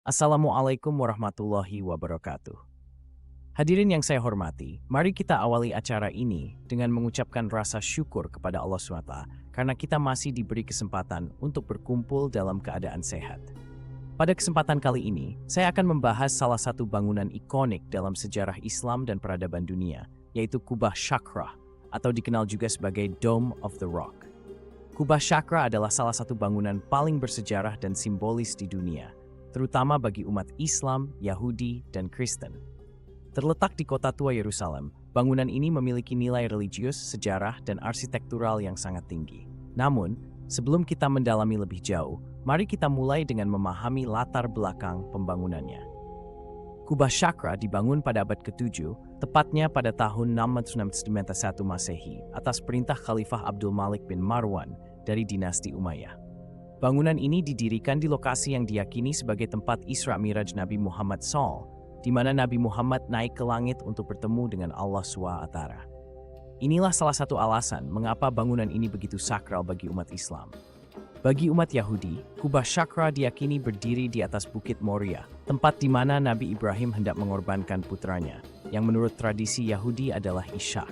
Assalamualaikum warahmatullahi wabarakatuh. Hadirin yang saya hormati, mari kita awali acara ini dengan mengucapkan rasa syukur kepada Allah SWT karena kita masih diberi kesempatan untuk berkumpul dalam keadaan sehat. Pada kesempatan kali ini, saya akan membahas salah satu bangunan ikonik dalam sejarah Islam dan peradaban dunia, yaitu Kubah Syakhrah atau dikenal juga sebagai Dome of the Rock. Kubah Syakhrah adalah salah satu bangunan paling bersejarah dan simbolis di dunia, terutama bagi umat Islam, Yahudi, dan Kristen. Terletak di kota tua Yerusalem, bangunan ini memiliki nilai religius, sejarah, dan arsitektural yang sangat tinggi. Namun, sebelum kita mendalami lebih jauh, mari kita mulai dengan memahami latar belakang pembangunannya. Kubah Syakhrah dibangun pada abad ke-7, tepatnya pada tahun 691 Masehi, atas perintah Khalifah Abdul Malik bin Marwan dari dinasti Umayyah. Bangunan ini didirikan di lokasi yang diyakini sebagai tempat Isra Miraj Nabi Muhammad SAW, di mana Nabi Muhammad naik ke langit untuk bertemu dengan Allah SWT. Inilah salah satu alasan mengapa bangunan ini begitu sakral bagi umat Islam. Bagi umat Yahudi, Kubah Syakhrah diyakini berdiri di atas Bukit Moria, tempat di mana Nabi Ibrahim hendak mengorbankan putranya, yang menurut tradisi Yahudi adalah Ishak.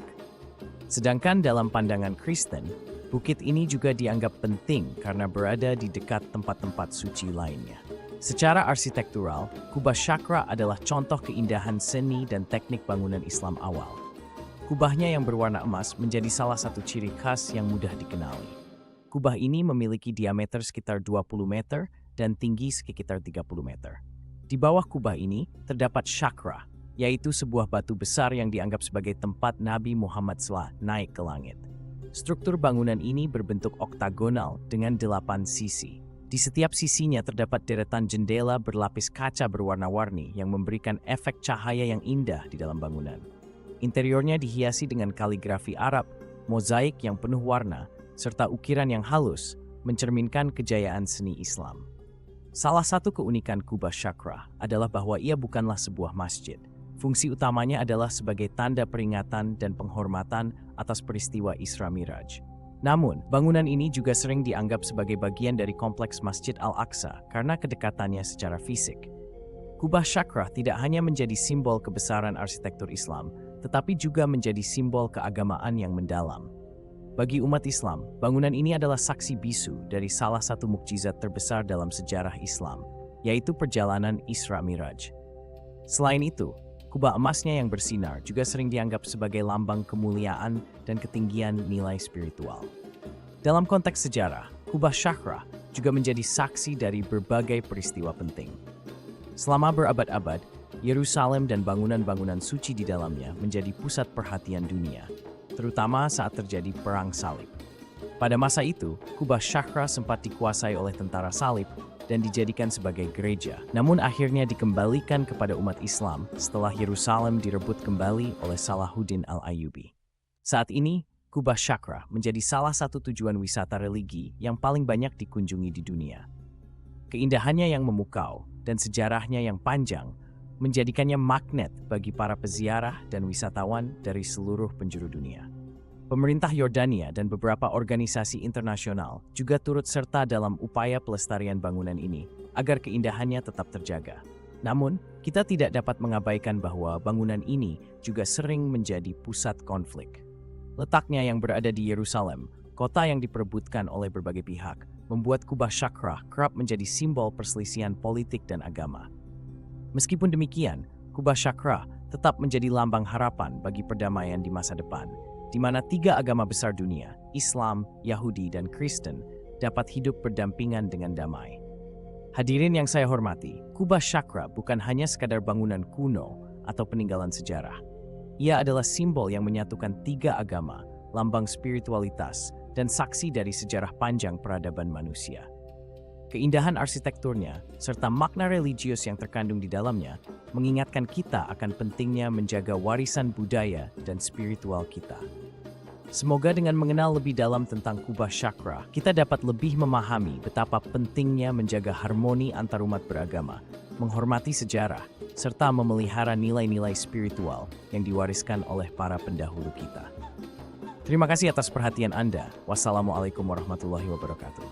Sedangkan dalam pandangan Kristen, bukit ini juga dianggap penting karena berada di dekat tempat-tempat suci lainnya. Secara arsitektural, Kubah Syakhrah adalah contoh keindahan seni dan teknik bangunan Islam awal. Kubahnya yang berwarna emas menjadi salah satu ciri khas yang mudah dikenali. Kubah ini memiliki diameter sekitar 20 meter dan tinggi sekitar 30 meter. Di bawah kubah ini terdapat Syakhrah, yaitu sebuah batu besar yang dianggap sebagai tempat Nabi Muhammad SAW naik ke langit. Struktur bangunan ini berbentuk oktagonal dengan 8 sisi. Di setiap sisinya terdapat deretan jendela berlapis kaca berwarna-warni yang memberikan efek cahaya yang indah di dalam bangunan. Interiornya dihiasi dengan kaligrafi Arab, mozaik yang penuh warna, serta ukiran yang halus, mencerminkan kejayaan seni Islam. Salah satu keunikan Kubah Syakhrah adalah bahwa ia bukanlah sebuah masjid. Fungsi utamanya adalah sebagai tanda peringatan dan penghormatan atas peristiwa Isra Miraj. Namun, bangunan ini juga sering dianggap sebagai bagian dari kompleks Masjid Al-Aqsa karena kedekatannya secara fisik. Kubah Syakhrah tidak hanya menjadi simbol kebesaran arsitektur Islam, tetapi juga menjadi simbol keagamaan yang mendalam. Bagi umat Islam, bangunan ini adalah saksi bisu dari salah satu mukjizat terbesar dalam sejarah Islam, yaitu perjalanan Isra Miraj. Selain itu, kubah emasnya yang bersinar juga sering dianggap sebagai lambang kemuliaan dan ketinggian nilai spiritual. Dalam konteks sejarah, Kubah Syakhrah juga menjadi saksi dari berbagai peristiwa penting. Selama berabad-abad, Yerusalem dan bangunan-bangunan suci di dalamnya menjadi pusat perhatian dunia, terutama saat terjadi Perang Salib. Pada masa itu, Kubah Syakhrah sempat dikuasai oleh tentara Salib dan dijadikan sebagai gereja. Namun akhirnya dikembalikan kepada umat Islam setelah Yerusalem direbut kembali oleh Salahuddin Al-Ayyubi. Saat ini, Kubah Syakhrah menjadi salah satu tujuan wisata religi yang paling banyak dikunjungi di dunia. Keindahannya yang memukau dan sejarahnya yang panjang menjadikannya magnet bagi para peziarah dan wisatawan dari seluruh penjuru dunia. Pemerintah Yordania dan beberapa organisasi internasional juga turut serta dalam upaya pelestarian bangunan ini agar keindahannya tetap terjaga. Namun, kita tidak dapat mengabaikan bahwa bangunan ini juga sering menjadi pusat konflik. Letaknya yang berada di Yerusalem, kota yang diperebutkan oleh berbagai pihak, membuat Kubah Syakhrah kerap menjadi simbol perselisihan politik dan agama. Meskipun demikian, Kubah Syakhrah tetap menjadi lambang harapan bagi perdamaian di masa depan, di mana 3 agama besar dunia, Islam, Yahudi, dan Kristen, dapat hidup berdampingan dengan damai. Hadirin yang saya hormati, Kubah Syakhrah bukan hanya sekadar bangunan kuno atau peninggalan sejarah. Ia adalah simbol yang menyatukan 3 agama, lambang spiritualitas, dan saksi dari sejarah panjang peradaban manusia. Keindahan arsitekturnya, serta makna religius yang terkandung di dalamnya, mengingatkan kita akan pentingnya menjaga warisan budaya dan spiritual kita. Semoga dengan mengenal lebih dalam tentang Kubah Syakhrah, kita dapat lebih memahami betapa pentingnya menjaga harmoni antar umat beragama, menghormati sejarah, serta memelihara nilai-nilai spiritual yang diwariskan oleh para pendahulu kita. Terima kasih atas perhatian Anda. Wassalamualaikum warahmatullahi wabarakatuh.